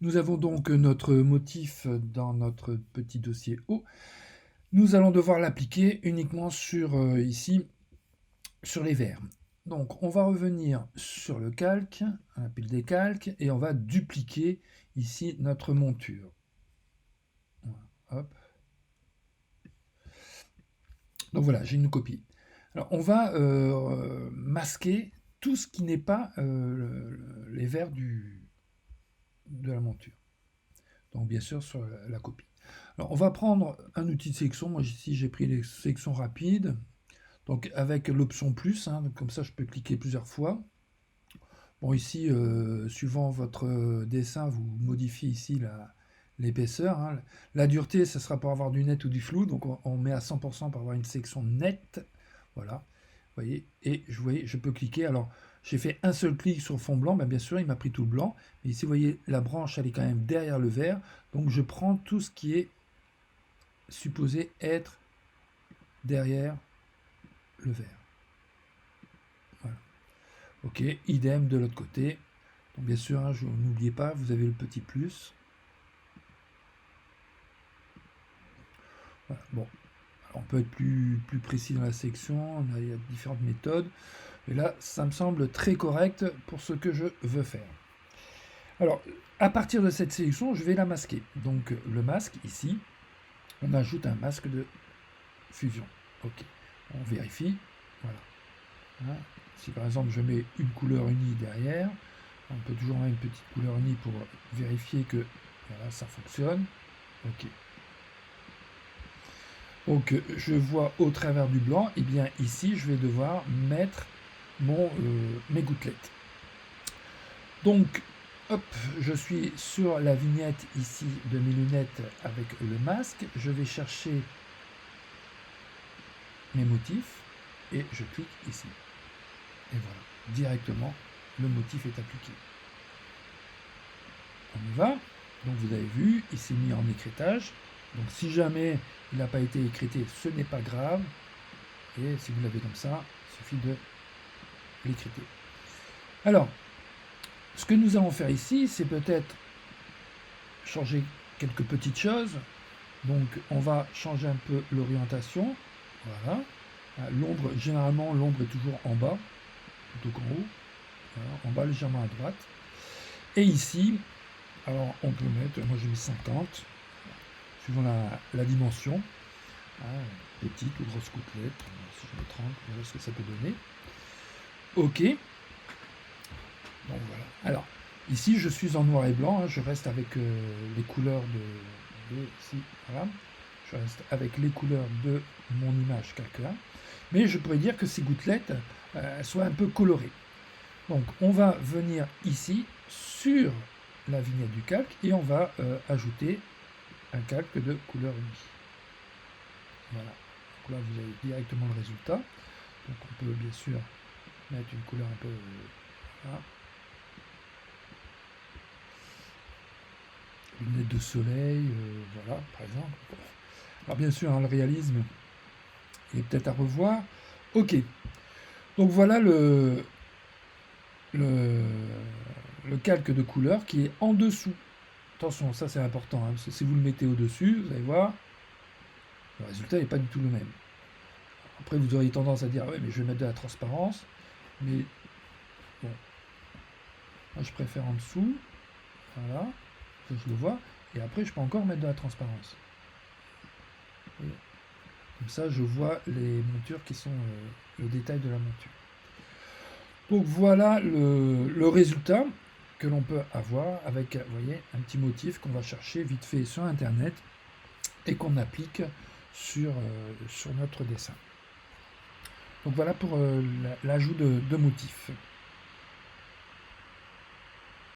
Nous avons donc notre motif dans notre petit dossier eau. Nous allons devoir l'appliquer uniquement sur ici, sur les verres. Donc on va revenir sur le calque, un pile des calques, et on va dupliquer ici notre monture. Voilà, hop. Donc voilà, j'ai une copie. Alors on va masquer tout ce qui n'est pas les verres de la monture. Donc bien sûr sur la copie. Alors on va prendre un outil de sélection. Moi ici j'ai pris les sélections rapides. Donc avec l'option plus, hein, comme ça je peux cliquer plusieurs fois. Bon ici, suivant votre dessin, vous modifiez ici l'épaisseur. Hein. La dureté, ça sera pour avoir du net ou du flou. Donc on met à 100% pour avoir une sélection nette. Voilà. Vous voyez, et je peux cliquer. Alors j'ai fait un seul clic sur fond blanc. Ben, bien sûr, il m'a pris tout le blanc. Mais ici, vous voyez, la branche, elle est quand même derrière le vert. Donc je prends tout ce qui est supposé être derrière le vert. Voilà. Ok, idem de l'autre côté. Donc bien sûr, hein, n'oubliez pas, vous avez le petit plus. Voilà. Bon, alors, on peut être plus précis dans la section, il y a différentes méthodes. Et là, ça me semble très correct pour ce que je veux faire. Alors, à partir de cette sélection, je vais la masquer. Donc le masque, ici, on ajoute un masque de fusion. Ok, on vérifie. Voilà. Hein. Si par exemple je mets une couleur unie derrière, on peut toujours mettre une petite couleur unie pour vérifier que voilà, ça fonctionne. Ok. Donc je vois au travers du blanc, et bien ici je vais devoir mettre mes gouttelettes. Donc hop, je suis sur la vignette ici de mes lunettes avec le masque. Je vais chercher mes motifs et je clique ici. Et voilà, directement le motif est appliqué. On y va. Donc vous avez vu, il s'est mis en écrêtage. Donc si jamais il n'a pas été écrété, ce n'est pas grave. Et si vous l'avez comme ça, il suffit de l'écréter. Alors, ce que nous allons faire ici, c'est peut-être changer quelques petites choses. Donc on va changer un peu l'orientation. Voilà. L'ombre, généralement l'ombre est toujours en bas, plutôt qu'en haut. Voilà. En bas légèrement à droite. Et ici, alors on peut mettre, moi j'ai mis 50, suivant la dimension. Petite ou grosse gouttelette, si je mets 30, voilà ce que ça peut donner. Ok. Donc voilà. Alors, ici je suis en noir et blanc, hein, je reste avec les couleurs de ici, voilà. Je reste avec les couleurs de mon image calque 1. Mais je pourrais dire que ces gouttelettes soient un peu colorées. Donc on va venir ici sur la vignette du calque et on va ajouter un calque de couleur unie. Voilà. Donc là vous avez directement le résultat. Donc on peut bien sûr mettre une couleur un peu voilà. Lunettes de soleil, voilà, par exemple. Alors bien sûr, hein, le réalisme est peut-être à revoir. Ok. Donc voilà le calque de couleur qui est en dessous. Attention, ça c'est important, hein, parce que si vous le mettez au-dessus, vous allez voir, le résultat n'est pas du tout le même. Après, vous auriez tendance à dire, ouais, mais je vais mettre de la transparence. Mais bon, moi je préfère en dessous. Voilà, ça je le vois. Et après, je peux encore mettre de la transparence. Et comme ça, je vois les montures qui sont le détail de la monture. Donc voilà le résultat que l'on peut avoir avec, vous voyez, un petit motif qu'on va chercher vite fait sur Internet et qu'on applique sur notre dessin. Donc voilà pour l'ajout de motifs.